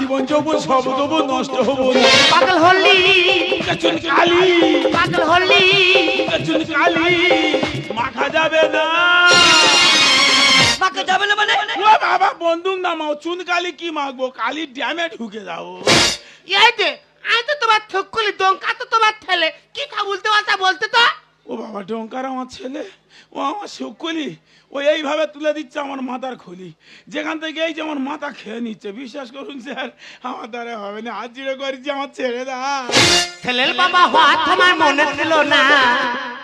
জীবন যৌবন সব দেবো, নষ্ট হবো না। পাগল হলি চুন কালি, পাগল হলি চুন কালি মাখা যাবে না। মাকে যাবে না মানে? ও বাবা বন্দুক নামাও, চুন কালি কি মাখবো, কালি ড্যামে ঢুকে যাবো। এই যে আমি তো তোমার থুকুলি দঙ্কা তো তোমার ঠেলে কি তা বলতে পারতা বলতে তো। ও বাবা ডঙ্কার আমার ছেলে, ও আমার শুকুলি, ও এইভাবে তুলে দিচ্ছে আমার মাথার খুলি, যেখান থেকে এই যে আমার মাথা খেয়ে নিচ্ছে। বিশ্বাস করুন স্যার, আমার দ্বারা হবে না, হাত জিরো করেছি, আমার ছেড়ে দা। ছেলের বাবা হওয়া তোমার মনে ছিল না?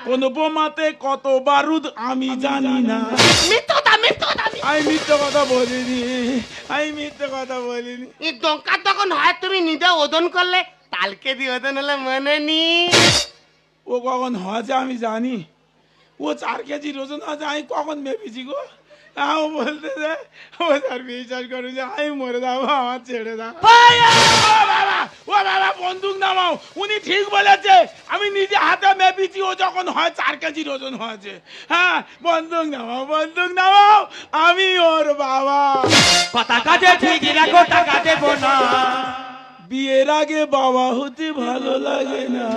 কোন বোমাতে কত বারুদ আমি জানি না। মিথ্যা মিথ্যা আমি মিথ্যে কথা বলিনি, আমি মিথ্যে কথা বলিনি। এই দঙ্কা তখন হয় তুমি নিজে ওজন করলে, কালকে দিয়ে ওজন হলে মনে নি। ও কখন হয়েছে আমি জানি, ও 4 কেজি ওজন আছে, আমি কখন মেপেছি গো। ও বলতে যে ও স্যার বিশ্বাস করুন যে আমি মরে যাবো, আমার ছেড়ে দাও। ও বাবা বন্দুক নামাও, উনি ঠিক বলেছে, আমি নিজে হাতে মেপেছি, ও যখন হয় 4 কেজি ওজন হয়েছে। হ্যাঁ বন্দুক নামাও, বন্দুক নামাও, আমি ওর বাবা। কথা কাজে ঠিক রাখো, টাকা দেবো না। বিয়ের আগে বাবা হতে ভালো লাগে না।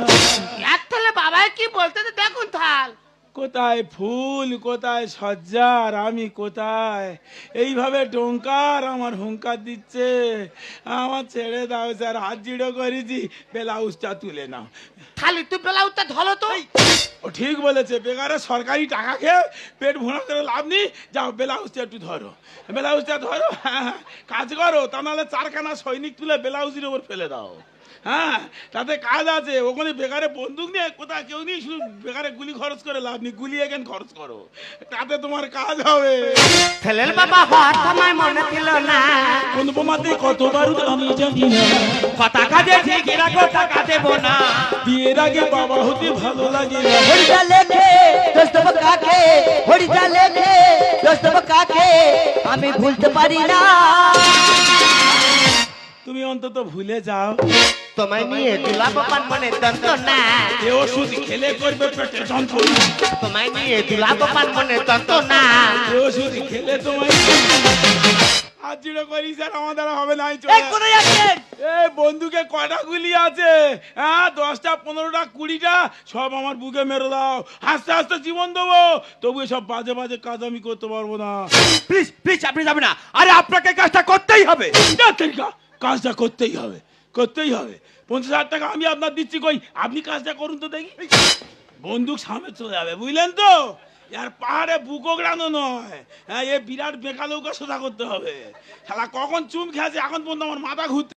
এক তাহলে বাবা কি বলতে তো দেখুন থাল। কোথায় ফুল, কোথায় সজ্জার, আমি কোথায়? এইভাবে ডোঙ্কার আমার হুঙ্কার দিচ্ছে, আমার ছেড়ে দাও স্যার, হাত জিড়ো করেছি, ব্লাউজটা তুলে নাও। খালি তুই ব্লাউজটা ধরো তো। ও ঠিক বলেছে, বেকারে সরকারি টাকা খেয়ে পেট ভোনা করে লাভ নেই, যাও ব্লাউজটা একটু ধরো, ব্লাউজটা ধরো। হ্যাঁ হ্যাঁ কাজ করো, তা নাহলে 4খানা সৈনিক তুলে ব্লাউজের ওপর ফেলে দাও। হ্যাঁ তাতে কাজ আছে, ওখানে বেকারে বন্দুক নিয়ে কোথায় কেউ নেই, শুধু বেকারে গুলি খরচ করে লাভ নেই, গুলি এখানে খরচ করো, তাতে তোমার কাজ হবে। ছেলের বাবা হওয়া তোমার মনে ছিল না? কোন বোমাতে কত বারুদ আমি জানি না। কথা কাজে ঠিক রাখো, টাকা দেবো না। বিয়ের আগে বাবা হতে ভালো লাগে না। হরিদা লেখে দোস্ত কাকে, হরিদা লেখে দোস্ত কাকে, আমি ভুলতে পারি না। তুমি অন্তত ভুলে যাও, তোমায় নিয়ে দুলা বাবার মনে যন্ত্রণা। এ ওষুধ খেলে করবে পেটে যন্ত্রণা, তোমায় নিয়ে দুলা বাবার মনে যন্ত্রণা। এ ওষুধ খেলে তোমায় হাত জিরো করি স্যার, আমার দ্বারা হবে না। এই বন্দুকে কটা গুলি আছে? হ্যাঁ 10টা 15টা 20টা সব আমার বুকে মেরে দাও, হাসতে হাসতে জীবন দেবো, তবু সব বাজে বাজে কাজ আমি করতে পারবো না। প্লিজ প্লিজ আপনি যাবেন না, আরে আপনাকে কাজটা করতেই হবে। কাজটা করতেই হবে, করতেই হবে। 50,000 টাকা আমি আপনার দিচ্ছি, কই আপনি কাজটা করুন তো দেখি। বন্দুক সামনে চলে যাবে, বুঝলেন তো? আর পাহাড়ে বুকোগড়ানো নয়, হ্যাঁ এ বিরাট বেকালৌকা সোজা করতে হবে। শালা কখন চুম খেয়েছে এখন পর্যন্ত আমার মাথা ঘুরতে